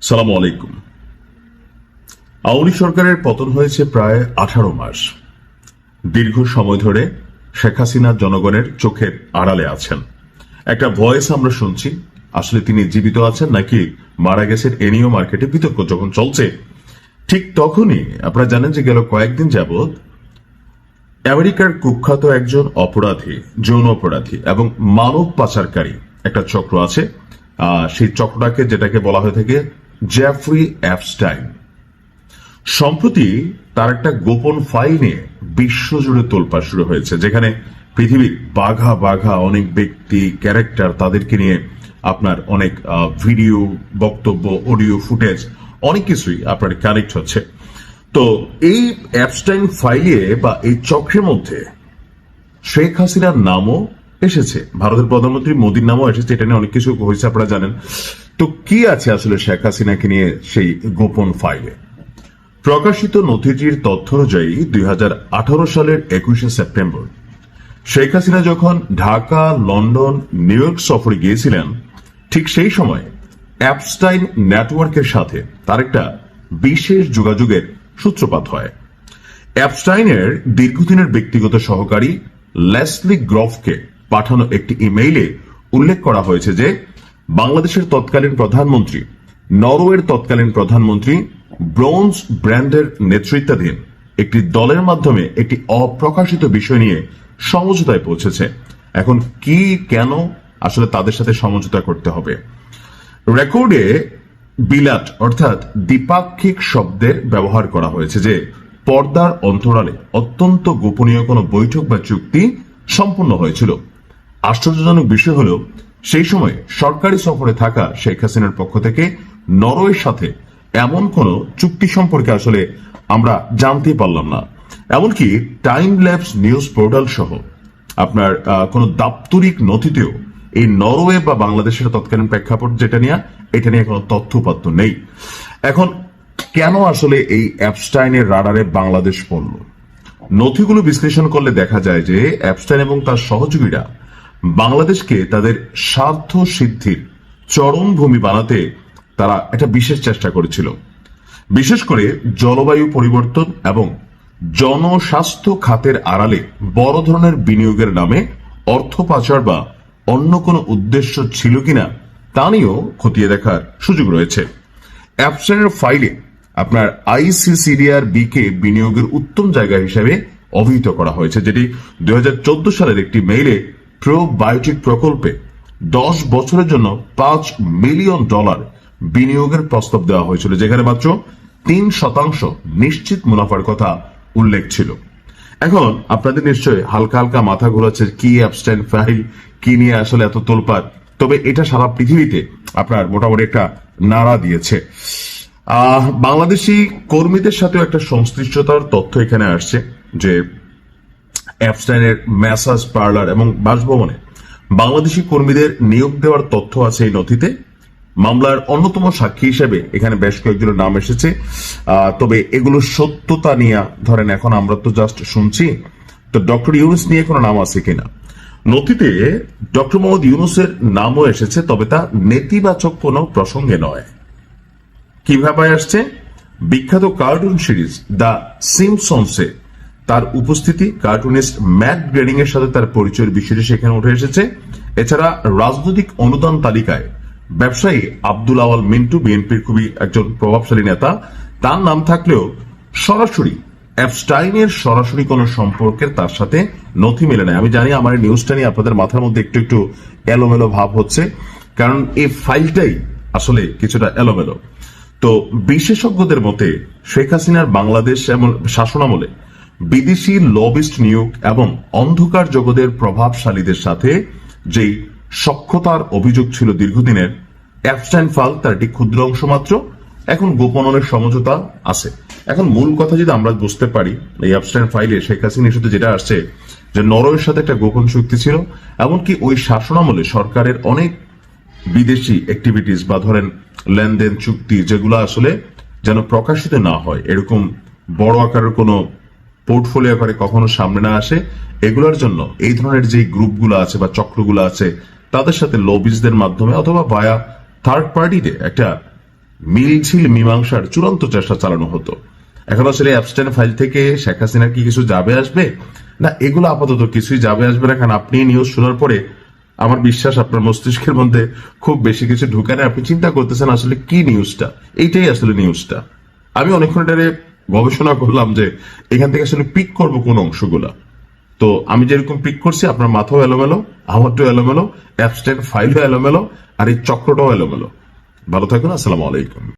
সালাম আলাইকুম। আওয়ামী সরকারের পতন হয়েছে প্রায় 18 মাস। দীর্ঘ সময় ধরে শেখ হাসিনা জনগণের চোখের আড়ালে আছেন। একটা ভয়েস আমরা শুনছি, আসলে তিনি জীবিত আছেন নাকি মারা গেছেন এ নিয়েও মার্কেটে বিতর্ক যখন চলছে, ঠিক তখনই আপনারা জানেন যে গেল কয়েকদিন যাবৎ আমেরিকার কুখ্যাত একজন অপরাধী, যৌন অপরাধী এবং মানব পাচারকারী একটা চক্র আছে। সেই চক্রটাকে যেটাকে বলা হয়ে থাকে জেফ্রি এপস্টাইন। সম্প্রতি তার একটা গোপন ফাইল নিয়ে বিশ্বজুড়ে তোলপাড় শুরু হয়েছে, যেখানে পৃথিবীর বাঘা বাঘা অনেক ব্যক্তি, ক্যারেক্টার, তাদেরকে নিয়ে আপনার অনেক ভিডিও, বক্তব্য, অডিও ফুটেজ, অনেক কিছুই আপনার কানেক্ট হচ্ছে। তো এই অ্যাপস্টাইন ফাইলে বা এই চক্রের মধ্যে শেখ হাসিনার নামও এসেছে, ভারতের প্রধানমন্ত্রী মোদীর নামও এসেছে। এটা নিয়ে অনেক কিছু হয়েছে, আপনারা জানেন। তো কি আছে আসলে শেখ হাসিনাকে নিয়ে সেই গোপন ফাইলে? প্রকাশিত নথিটির তথ্য অনুযায়ী 2018 সালের 21শে সেপ্টেম্বর শেখ হাসিনা যখন ঢাকা, লন্ডন, নিউ ইয়র্ক সফরে গিয়েছিলেন, ঠিক সেই সময় অ্যাপস্টাইন নেটওয়ার্কের সাথে তার একটা বিশেষ যোগাযোগের সূত্রপাত হয়। অ্যাপস্টাইনের দীর্ঘদিনের ব্যক্তিগত সহকারী লেসলি গ্রফকে পাঠানো একটি ইমেইলে উল্লেখ করা হয়েছে যে বাংলাদেশের তৎকালীন প্রধানমন্ত্রী, নরওয়ের তৎকালীন প্রধানমন্ত্রী ব্রোঞ্জ ব্র্যান্ডের নেতৃত্বাধীন একটি দলের মাধ্যমে একটি অপ্রকাশিত বিষয় নিয়ে সমঝোতায় পৌঁছেছে। এখন কি, কেন আসলে তাদের সাথে সমঝোতা করতে হবে? রেকর্ডে বিলাট অর্থাৎ দ্বিপাক্ষিক শব্দের ব্যবহার করা হয়েছে যে পর্দার অন্তরালে অত্যন্ত গোপনীয় কোনো বৈঠক বা চুক্তি সম্পন্ন হয়েছিল। আশ্চর্যজনক বিষয় হল, সেই সময় সরকারি সফরে থাকা শেখ হাসিনার পক্ষ থেকে নরওয়ের সাথে এমন কোন চুক্তি সম্পর্কে আসলে আমরা জানতে পারলাম না। এমনকি টাইম ল্যাপস নিউজ পোর্টাল সহ আপনার কোন দাপ্তরিক নথিতেও এই নরওয়ে বা বাংলাদেশের তৎকালীন প্রেক্ষাপট যেটা নিয়ে, এটা নিয়ে কোনো তথ্যপাত্র নেই। এখন কেন আসলে এই অ্যাপস্টাইনের রাডারে বাংলাদেশ পড়ল? নথিগুলো বিশ্লেষণ করলে দেখা যায় যে অ্যাপস্টাইন এবং তার সহযোগীরা বাংলাদেশকে তাদের স্বার্থ সিদ্ধির চরম ভূমি বানাতে তারা একটা বিশেষ চেষ্টা করেছিল। বিশেষ করে জলবায়ু পরিবর্তন এবং জনস্বাস্থ্য খাতের আড়ালে বড় ধরনের বিনিয়োগের নামে অর্থ পাচার বা অন্য কোনো উদ্দেশ্য ছিল কিনা তা নিয়েও খতিয়ে দেখার সুযোগ রয়েছে। অ্যাপস্টাইনের ফাইলে আপনার আইসিসিডিআর বি কে বিনিয়োগের উত্তম জায়গা হিসেবে অভিহিত করা হয়েছে, যেটি 2014 সালের একটি মেইলে প্রোবায়োটিক প্রকল্পে 10 বছরের জন্য $5 মিলিয়ন বিনিয়োগের প্রস্তাব দেওয়া হয়েছিল, যেখানে মাত্র 3% নিশ্চিত মুনাফার কথা উল্লেখ ছিল। এখন আপনাদের নিশ্চয়ই হালকা হালকা মাথা ঘোরাচ্ছে, কি অ্যাপস্টাইন ফাইল, কি নিয়ে আসলে এত তোলপাড়? তবে এটা সারা পৃথিবীতে আপনার মোটামুটি একটা নাড়া দিয়েছে। বাংলাদেশি কর্মীদের সাথেও একটা সংশ্লিষ্টতার তথ্য এখানে আসছে, যে অ্যাপস্টাইনের ম্যাসাজ পার্লার এবং বাসভবনে বাংলাদেশি কর্মীদের নিয়োগ দেওয়ার তথ্য আছে এই নথিতে। মামলার অন্যতম সাক্ষী হিসেবে এখানে বেশ কয়েকজনের নাম এসেছে। তবে এগুলো সত্যতা নিয়ে ধরেন এখন আমরা তো জাস্ট শুনছি, তো ডক্টর ইউনুস নিয়ে কোনো নাম আছে কিনা? নথিতে ডক্টর মোহাম্মদ ইউনুসের নামও এসেছে, তবে তা নেতিবাচক কোনো প্রসঙ্গে নয়। কিভাবে আসছে? বিখ্যাত কার্টুন সিরিজ দ্য সিম্পসনসে তার উপস্থিতি, কার্টুনিস্ট ম্যাট গ্রেডিং এর সাথে তার পরিচয়ের বিষয়টি সেখানে উঠে এসেছে। এছাড়া রাজনৈতিক অনুদান তালিকায় ব্যবসায়ী আব্দুল আওয়াল মিন্টু, বিএনপির খুবই একজন প্রভাবশালী নেতা, তার নাম থাকলেও সরাসরি অ্যাপস্টাইনের সরাসরি কোন সম্পর্কের তার সাথে নথি মেলে নেয়। আমি জানি আমার এই নিউজটা নিয়ে আপনাদের মাথার মধ্যে একটু একটু এলোমেলো ভাব হচ্ছে, কারণ এই ফাইলটাই আসলে কিছুটা এলোমেলো। তো বিশেষজ্ঞদের মতে শেখ হাসিনার বাংলাদেশ এমন শাসনামলে বিদেশি লবিস্ট নিয়োগ এবং অন্ধকার জগতের প্রভাবশালীদের সাথে যেই সখ্যতার অভিযোগ ছিল দীর্ঘদিনের, অ্যাপস্টাইন ফাইল তার একটি ক্ষুদ্র অংশ মাত্র। এখন গোপনের সমঝোতা আছে। এখন মূল কথা যদি আমরা বুঝতে পারি, এই অ্যাপস্টাইন ফাইলে শেখ হাসিনার সাথে যেটা আসছে, যে নরওয়ের সাথে একটা গোপন চুক্তি ছিল, এমনকি ওই শাসনামলে সরকারের অনেক বিদেশি অ্যাক্টিভিটিস বা ধরেন লেনদেন, চুক্তি, যেগুলো আসলে যেন প্রকাশিত না হয়, এরকম বড় আকারের কোনো পোর্টফোলিও আকারে কখনো সামনে না আসে, এগুলোর জন্য এই ধরনের যে গ্রুপগুলো আছে বা চক্রগুলো আছে তাদের সাথে লবিজদের মাধ্যমে অথবা ভায়া থার্ড পার্টিতে একটা মিলঝিল মীমাংসার চূড়ান্ত চেষ্টা চালানো হতো। এখন আসলে অ্যাবস্টেন ফাইল থেকে শেখ হাসিনার কি কিছু যাবে আসবে না, এগুলো আপাতত কিছুই যাবে আসবে না। কারণ আপনি নিউজ শোনার পরে আমার বিশ্বাস আপনার মস্তিষ্কের মধ্যে খুব বেশি কিছু ঢুকে না, আপনি চিন্তা করতেছেন আসলে কি নিউজটা, এইটাই আসলে নিউজটা। আমি অনেকক্ষণ এটারে গবেষণা করলাম যে এখান থেকে আসলে পিক করব কোন অংশগুলা। তো আমি যেরকম পিক করছি আপনার মাথাও এলোমেলো, আমারটাও এলোমেলো, অ্যাবস্টেন ফাইলও এলোমেলো, আর এই চক্রটাও এলোমেলো। ভালো থাকুন, আসসালামু আলাইকুম।